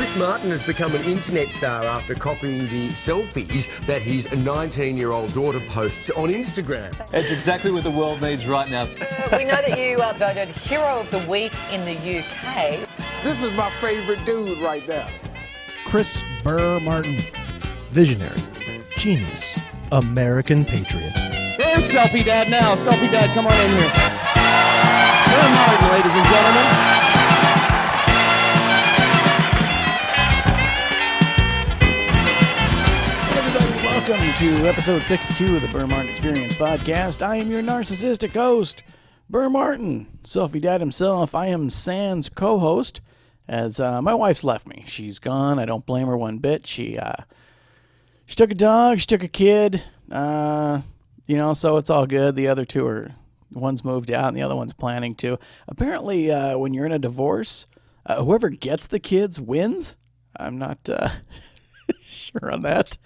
Chris Martin has become an internet star after copying the selfies that his 19-year-old daughter posts on Instagram. It's exactly what the world needs right now. We know that you are voted Hero of the Week in the UK. This is my favorite dude right now. Chris Burr Martin, visionary, genius, American patriot. There's Selfie Dad now. Selfie Dad, come on in here. Burr Martin, ladies and gentlemen. Welcome to episode 62 of the Burr Martin Experience podcast. I am your narcissistic host, Burr Martin, Selfie Dad himself. I am Sans co-host, as my wife's left me. She's gone. I don't blame her one bit. She took a dog. She took a kid. So it's all good. The other two are, one's moved out and the other one's planning to. Apparently, when you're in a divorce, whoever gets the kids wins. I'm not sure on that.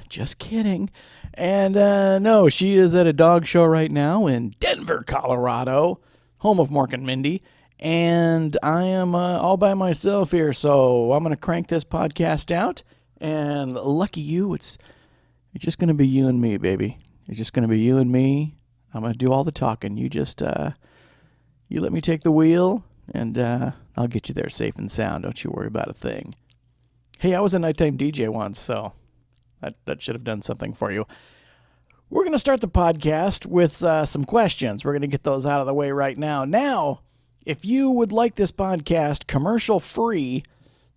Just kidding. And no, she is at a dog show right now in Denver, Colorado, home of Mark and Mindy. And I am all by myself here, so I'm going to crank this podcast out. And lucky you, it's just going to be you and me, baby. It's just going to be you and me. I'm going to do all the talking. You just, you let me take the wheel, and I'll get you there safe and sound. Don't you worry about a thing. Hey, I was a nighttime DJ once, so that should have done something for you. We're going to start the podcast with some questions. We're going to get those out of the way right now. Now, if you would like this podcast commercial free,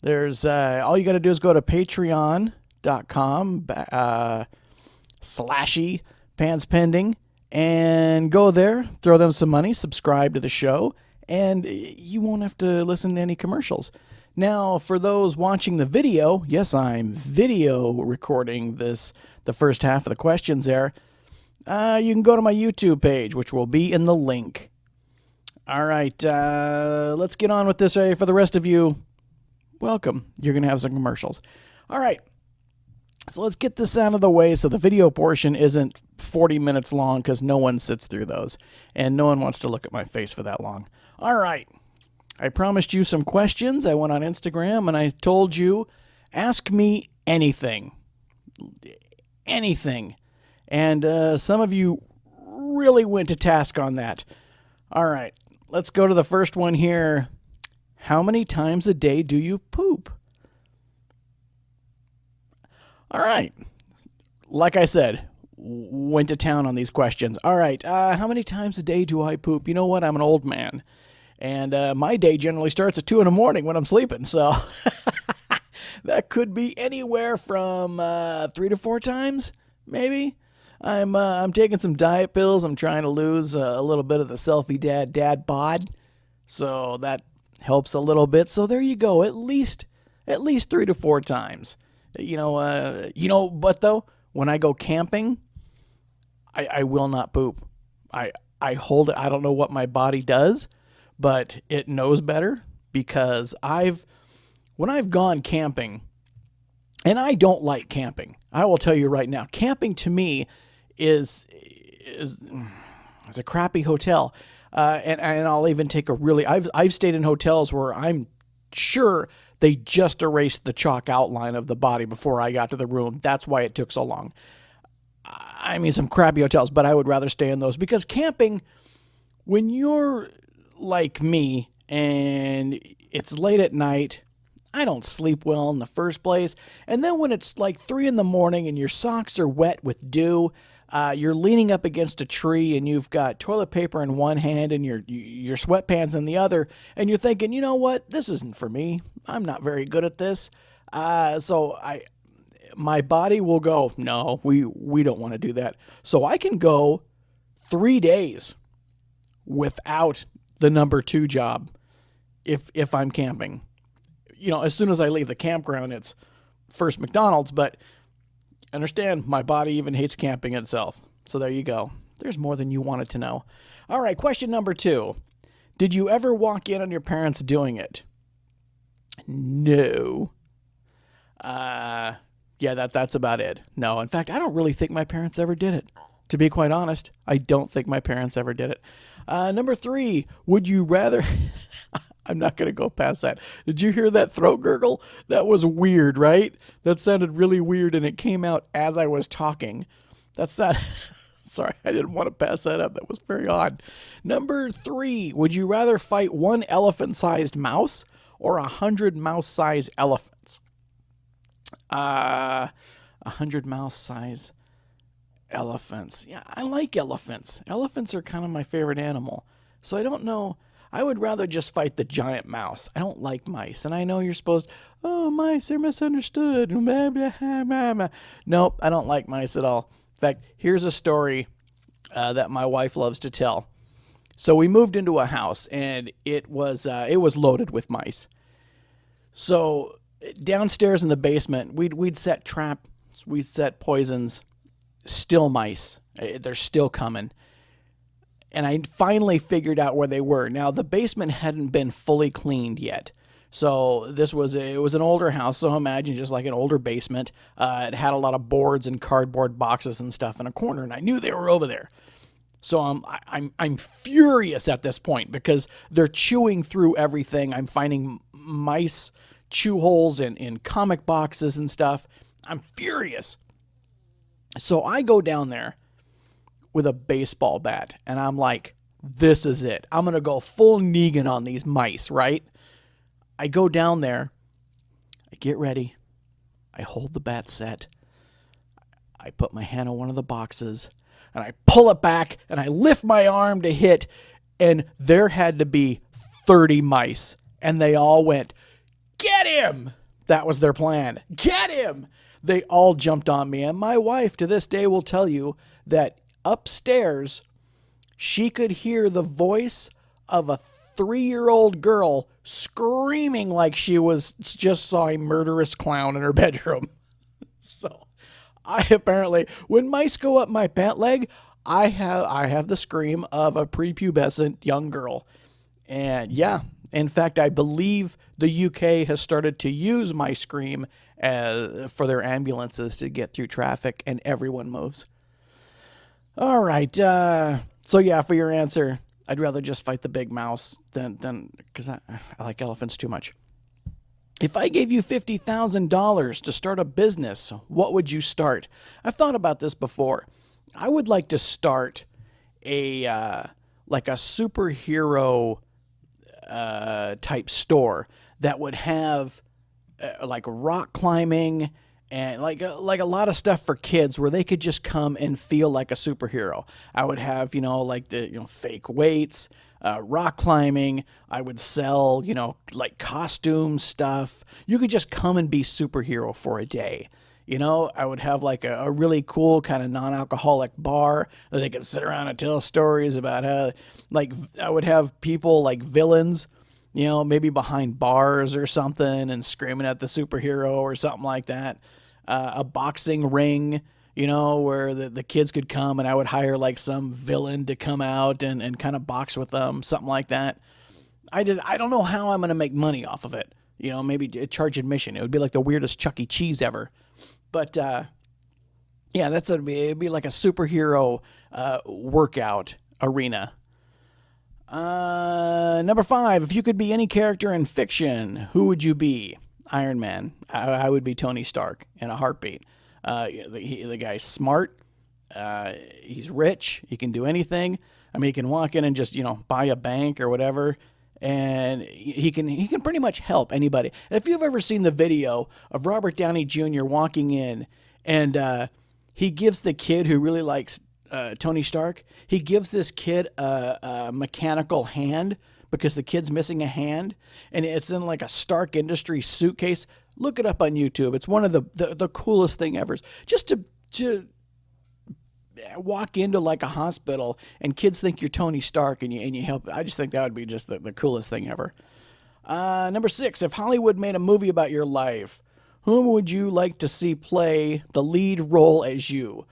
there's all you got to do is go to patreon.com/panspending and go there, throw them some money, subscribe to the show, and you won't have to listen to any commercials. Now, for those watching the video, yes, I'm video recording the first half of the questions there. You can go to my YouTube page, which will be in the link. All right, let's get on with this. For the rest of you, welcome. You're going to have some commercials. All right, so let's get this out of the way so the video portion isn't 40 minutes long, because no one sits through those, and no one wants to look at my face for that long. All right. I promised you some questions. I went on Instagram and I told you, ask me anything. Anything. And some of you really went to task on that. All right, let's go to the first one here. How many times a day do you poop? All right. Like I said, went to town on these questions. All right, how many times a day do I poop? You know what? I'm an old man. And my day generally starts at 2 a.m. when I'm sleeping, so that could be anywhere from 3 to 4 times, maybe. I'm taking some diet pills. I'm trying to lose a little bit of the selfie dad bod, so that helps a little bit. So there you go, at least 3 to 4 times. But though, when I go camping, I will not poop. I hold it. I don't know what my body does, but it knows better, because when I've gone camping, and I don't like camping. I will tell you right now, camping to me is a crappy hotel. And I'll even take I've stayed in hotels where I'm sure they just erased the chalk outline of the body before I got to the room. That's why it took so long. I mean, some crappy hotels, but I would rather stay in those, because camping, when you're like me and it's late at night, I don't sleep well in the first place. And then when it's like 3 a.m. and your socks are wet with dew, you're leaning up against a tree and you've got toilet paper in one hand and your sweatpants in the other, and you're thinking, you know what, this isn't for me. I'm not very good at this. So my body will go, no, we don't want to do that. So I can go 3 days without the number 2 job if I'm camping. As soon as I leave the campground, it's first McDonald's, but understand, my body even hates camping itself. So there you go. There's more than you wanted to know. All right, question number 2. Did you ever walk in on your parents doing it? No. Yeah, that's about it. No, in fact, I don't really think my parents ever did it. To be quite honest, I don't think my parents ever did it. Number 3, would you rather... I'm not going to go past that. Did you hear that throat gurgle? That was weird, right? That sounded really weird, and it came out as I was talking. That's not... Sorry, I didn't want to pass that up. That was very odd. Number 3, would you rather fight one elephant-sized mouse or 100 mouse-sized elephants? 100 mouse-sized elephants. Yeah, I like elephants. Elephants are kind of my favorite animal. So I don't know. I would rather just fight the giant mouse. I don't like mice. And I know you're supposed, oh, mice are misunderstood. Blah, blah, blah, blah. Nope, I don't like mice at all. In fact, here's a story that my wife loves to tell. So we moved into a house, and it was loaded with mice. So downstairs in the basement, we'd set traps, we'd set poisons, still mice. They're still coming. And I finally figured out where they were. Now, the basement hadn't been fully cleaned yet. So it was an older house, so imagine just like an older basement. It had a lot of boards and cardboard boxes and stuff in a corner, and I knew they were over there. So I'm furious at this point because they're chewing through everything. I'm finding mice chew holes in comic boxes and stuff. I'm furious. So I go down there with a baseball bat, and I'm like, this is it. I'm going to go full Negan on these mice, right? I go down there, I get ready, I hold the bat set, I put my hand on one of the boxes, and I pull it back, and I lift my arm to hit, and there had to be 30 mice, and they all went, get him! That was their plan. Get him! They all jumped on me, and my wife to this day will tell you that upstairs, she could hear the voice of a 3-year-old girl screaming like she was just saw a murderous clown in her bedroom. So I apparently, when mice go up my pant leg, I have the scream of a prepubescent young girl. And yeah, in fact, I believe the UK has started to use my scream for their ambulances to get through traffic, and everyone moves. All right. So yeah, for your answer, I'd rather just fight the big mouse than because I like elephants too much. If I gave you $50,000 to start a business, what would you start? I've thought about this before. I would like to start a superhero type store that would have like rock climbing and like a lot of stuff for kids where they could just come and feel like a superhero. I would have, like the, fake weights, rock climbing. I would sell, like costume stuff. You could just come and be superhero for a day. I would have like a really cool kind of non-alcoholic bar that they could sit around and tell stories about how, like, I would have people like villains, maybe behind bars or something and screaming at the superhero or something like that. A boxing ring, where the kids could come and I would hire like some villain to come out and kind of box with them, something like that. I don't know how I'm going to make money off of it. Maybe charge admission. It would be like the weirdest Chuck E. Cheese ever. But, yeah, it'd be like a superhero workout arena. Number 5, if you could be any character in fiction, who would you be? Iron Man. I would be Tony Stark in a heartbeat. The guy's smart. He's rich. He can do anything. I mean, he can walk in and just, buy a bank or whatever. And he can pretty much help anybody. And if you've ever seen the video of Robert Downey Jr. walking in and he gives the kid who really likes Tony Stark, he gives this kid a mechanical hand because the kid's missing a hand, and it's in like a Stark Industries suitcase. Look it up on YouTube. It's one of the coolest thing ever. Just to walk into like a hospital and kids think you're Tony Stark and you help. I just think that would be just the coolest thing ever. Number 6, if Hollywood made a movie about your life, whom would you like to see play the lead role as you?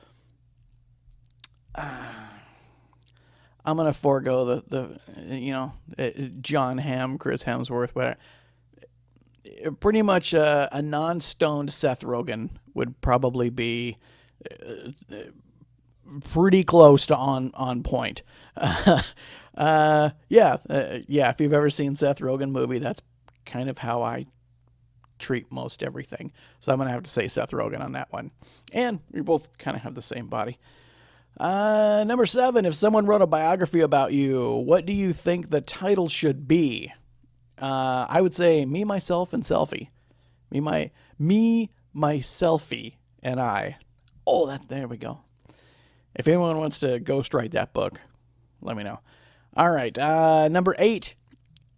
I'm going to forego John Hamm, Chris Hemsworth, but pretty much a non-stoned Seth Rogen would probably be pretty close to on point. If you've ever seen Seth Rogen movie, that's kind of how I treat most everything. So I'm going to have to say Seth Rogen on that one. And we both kind of have the same body. Number 7, if someone wrote a biography about you, what do you think the title should be? I would say Me, Myself, and Selfie. Me, my selfie, and I. Oh, there we go. If anyone wants to ghostwrite that book, let me know. All right, number 8.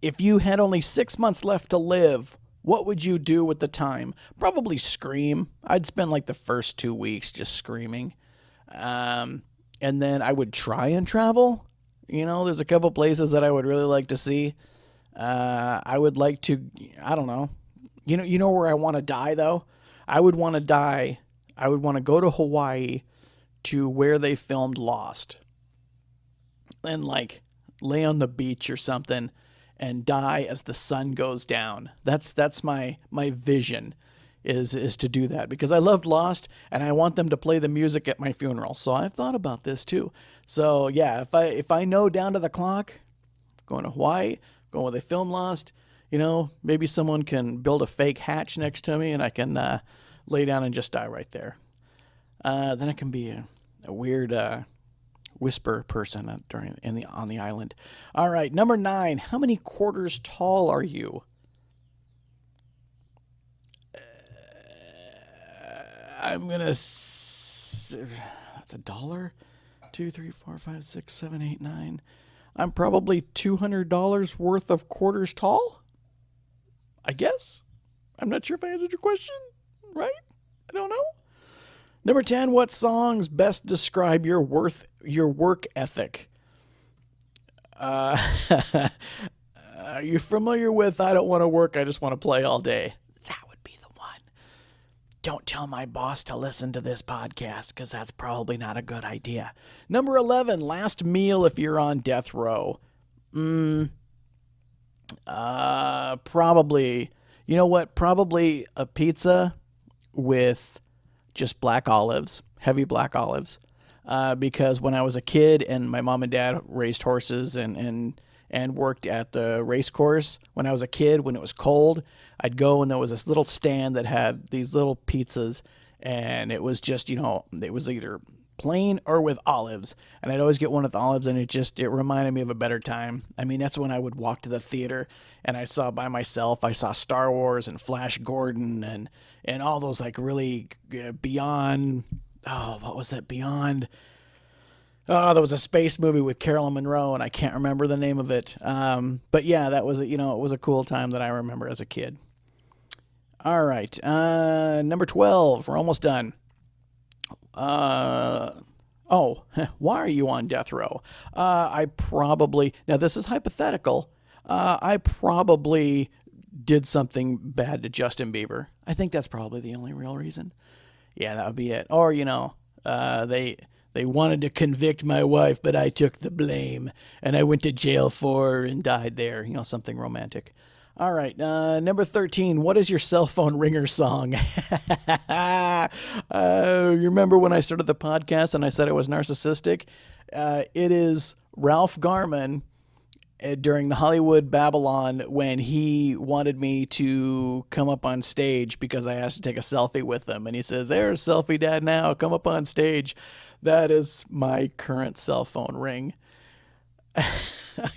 If you had only 6 months left to live, what would you do with the time? Probably scream. I'd spend like the first 2 weeks just screaming. And then I would try and travel. There's a couple places that I would really like to see. I would like to, I don't know. You know where I want to die, though? I would want to go to Hawaii to where they filmed Lost. And, like, lay on the beach or something and die as the sun goes down. That's my vision, is to do that. Because I loved Lost, and I want them to play the music at my funeral. So I've thought about this, too. So, yeah, if I know down to the clock, going to Hawaii, going where they filmed Lost, maybe someone can build a fake hatch next to me, and I can lay down and just die right there. Then I can be a weird whisper person on the island. All right, number 9. How many quarters tall are you? I'm gonna. That's $1. 2, 3, 4, 5, 6, 7, 8, 9. I'm probably $200 worth of quarters tall. I guess. I'm not sure if I answered your question right. I don't know. Number 10, what songs best describe your work ethic? Are you familiar with I Don't Want to Work, I Just Want to Play All Day? That would be the one. Don't tell my boss to listen to this podcast, because that's probably not a good idea. Number 11, last meal if you're on death row. Probably, probably a pizza with just black olives, heavy black olives. Because when I was a kid and my mom and dad raised horses and worked at the race course, when I was a kid, when it was cold, I'd go and there was this little stand that had these little pizzas, and it was just, it was either plain or with olives. And I'd always get one with olives, and it reminded me of a better time. I mean, that's when I would walk to the theater and I saw Star Wars and Flash Gordon and all those like really beyond, what was it? Beyond, there was a space movie with Carolyn Monroe, and I can't remember the name of it. But yeah, that was, it was a cool time that I remember as a kid. All right. Number 12, we're almost done. Why are you on death row? Now this is hypothetical. I probably did something bad to Justin Bieber. I think that's probably the only real reason. Yeah, that would be it. Or, they wanted to convict my wife, but I took the blame, and I went to jail for her and died there. Something romantic. All right, number 13, what is your cell phone ringer song? You remember when I started the podcast and I said I was narcissistic? It is Ralph Garman during the Hollywood Babylon when he wanted me to come up on stage because I asked to take a selfie with him. And he says, "There's selfie dad now, come up on stage." That is my current cell phone ring. God, I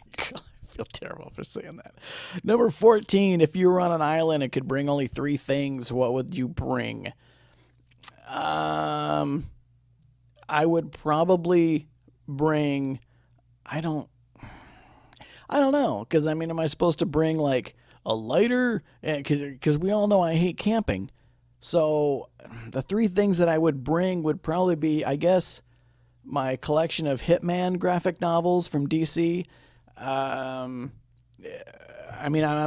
feel terrible for saying that. Number 14, if you were on an island and could bring only 3 things, what would you bring? I would probably bring, I don't know, because am I supposed to bring like a lighter? Because we all know I hate camping. So the 3 things that I would bring would probably be, I guess, my collection of Hitman graphic novels from DC. I'm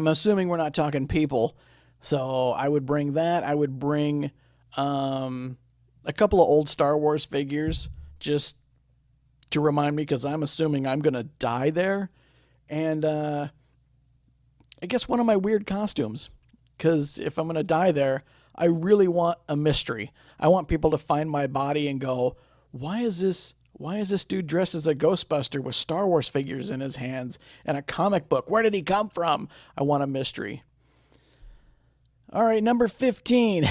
assuming we're not talking people. So I would bring that. I would bring a couple of old Star Wars figures just to remind me, because I'm assuming I'm going to die there. And I guess one of my weird costumes, because if I'm going to die there, I really want a mystery. I want people to find my body and go, why is this Why is this dude dressed as a Ghostbuster with Star Wars figures in his hands and a comic book? Where did he come from? I want a mystery. All right, number 15.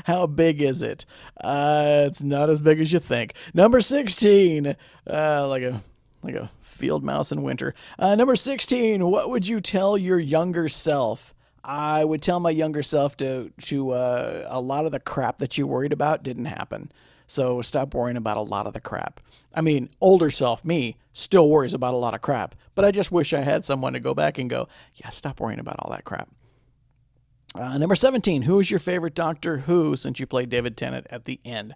How big is it? It's not as big as you think. Number 16. Like a field mouse in winter. Number 16. What would you tell your younger self? I would tell my younger self to a lot of the crap that you worried about didn't happen. So stop worrying about a lot of the crap. I mean, older self, me, still worries about a lot of crap. But I just wish I had someone to go back and go, yeah, stop worrying about all that crap. Number 17, who is your favorite Doctor Who since you played David Tennant at the end?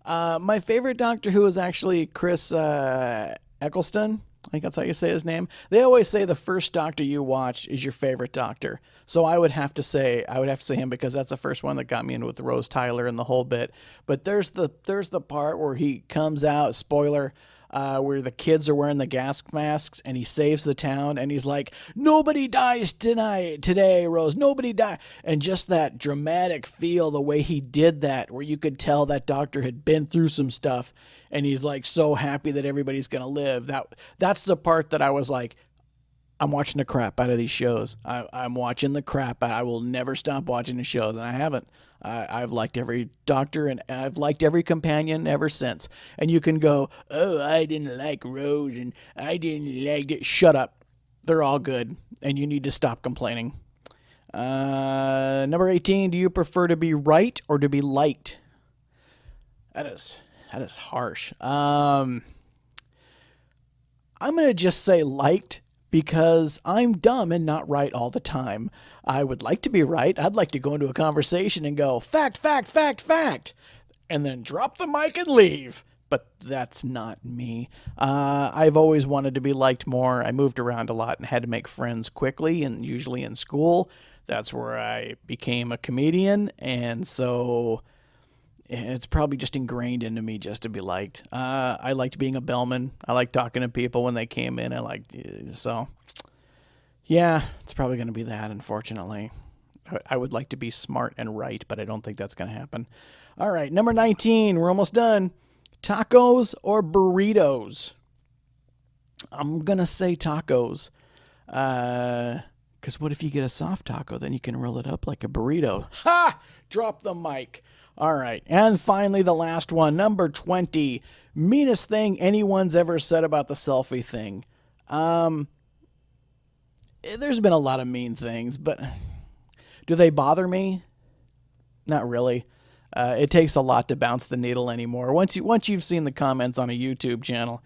My favorite Doctor Who is actually Chris Eccleston. I think that's how you say his name. They always say the first Doctor you watch is your favorite Doctor. So I would have to say him because that's the first one that got me into with Rose Tyler and the whole bit. But there's the part where he comes out, spoiler, where the kids are wearing the gas masks and he saves the town and he's like, nobody dies today, Rose, nobody die. And just that dramatic feel, the way he did that, where you could tell that doctor had been through some stuff and he's like so happy that everybody's going to live. That's the part that I was like, I'm watching the crap out of these shows. I'm watching the crap. I will never stop watching the shows, and I haven't. I've liked every Doctor, and I've liked every companion ever since. And you can go, oh, I didn't like Rose, and I didn't like it. Shut up. They're all good, and you need to stop complaining. Number 18, do you prefer to be right or to be liked? That is harsh. I'm going to just say liked, because I'm dumb and not right all the time. I would like to be right. I'd like to go into a conversation and go, fact, fact, fact, fact, and then drop the mic and leave. But that's not me. I've always wanted to be liked more. I moved around a lot and had to make friends quickly, and usually in school. That's where I became a comedian, and so it's probably just ingrained into me just to be liked. I liked being a bellman. I liked talking to people when they came in. So yeah, it's probably going to be that, unfortunately. I would like to be smart and right, but I don't think that's going to happen. All right, number 19. We're almost done. Tacos or burritos? I'm going to say tacos. Because what if you get a soft taco? Then you can roll it up like a burrito. Ha! Drop the mic. All right. And finally, the last one, number 20. Meanest thing anyone's ever said about the selfie thing. There's been a lot of mean things, but do they bother me? Not really. It takes a lot to bounce the needle anymore. Once you've seen the comments on a YouTube channel,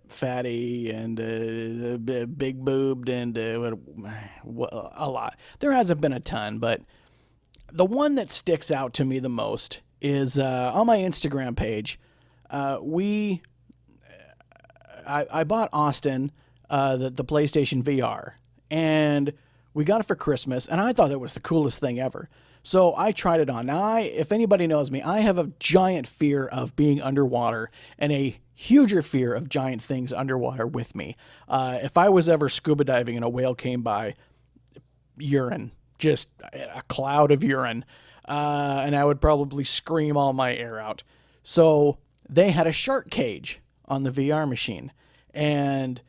fatty and big boobed and a lot. There hasn't been a ton, but the one that sticks out to me the most is on my Instagram page. I bought Austin the PlayStation VR, and we got it for Christmas, and I thought that was the coolest thing ever. So I tried it on. Now, if anybody knows me, I have a giant fear of being underwater and a huger fear of giant things underwater with me. If I was ever scuba diving and a whale came by, urine, just a cloud of urine, and I would probably scream all my air out. So they had a shark cage on the VR machine, and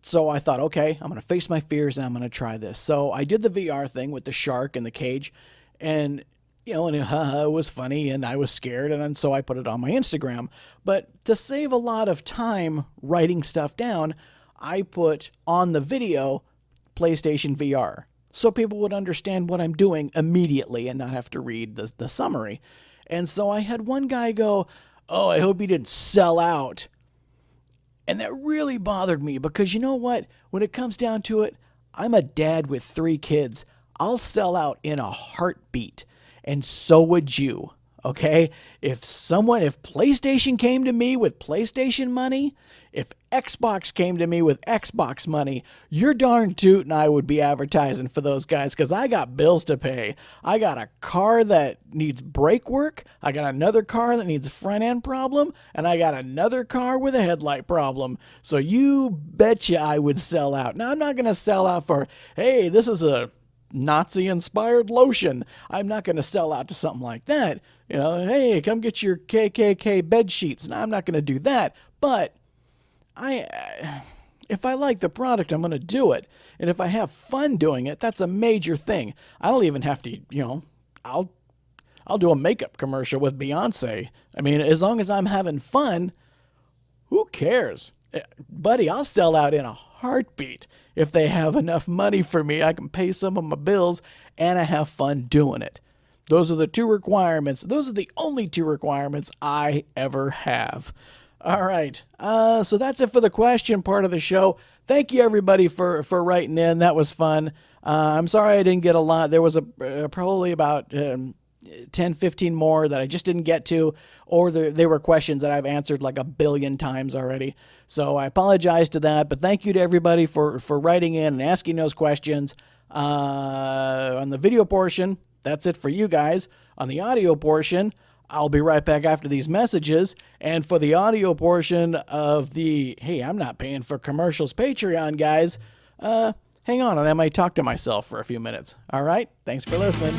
so I thought, okay, I'm going to face my fears and I'm going to try this. So I did the VR thing with the shark and the cage, and it was funny, and I was scared, and so I put it on my Instagram. But to save a lot of time writing stuff down, I put on the video PlayStation VR, so people would understand what I'm doing immediately and not have to read the summary. And so I had one guy go, oh, I hope he didn't sell out. And that really bothered me, because you know what? When it comes down to it, I'm a dad with 3 kids. I'll sell out in a heartbeat, and so would you, okay? If PlayStation came to me with PlayStation money, if Xbox came to me with Xbox money, you're darn tootin' I would be advertising for those guys, because I got bills to pay. I got a car that needs brake work, I got another car that needs a front end problem, and I got another car with a headlight problem. So you betcha I would sell out. Now, I'm not going to sell out for, hey, this is a Nazi-inspired lotion. I'm not going to sell out to something like that. You know, hey, come get your KKK bed sheets. Now, I'm not going to do that, but if I like the product, I'm going to do it. And if I have fun doing it, that's a major thing. I don't even have to, I'll do a makeup commercial with Beyonce. I mean, as long as I'm having fun, who cares? Buddy, I'll sell out in a heartbeat. If they have enough money for me, I can pay some of my bills and I have fun doing it. Those are the two requirements. Those are the only two requirements I ever have. All right. So that's it for the question part of the show. Thank you, everybody, for writing in. That was fun. I'm sorry I didn't get a lot. There was probably about 10, 15 more that I just didn't get to, or they were questions that I've answered like 1 billion times already. So I apologize to that, but thank you to everybody for writing in and asking those questions. On the video portion, that's it for you guys. On the audio portion, I'll be right back after these messages. And for the audio portion of the, hey, I'm not paying for commercials Patreon, guys, hang on, and I might talk to myself for a few minutes. All right? Thanks for listening.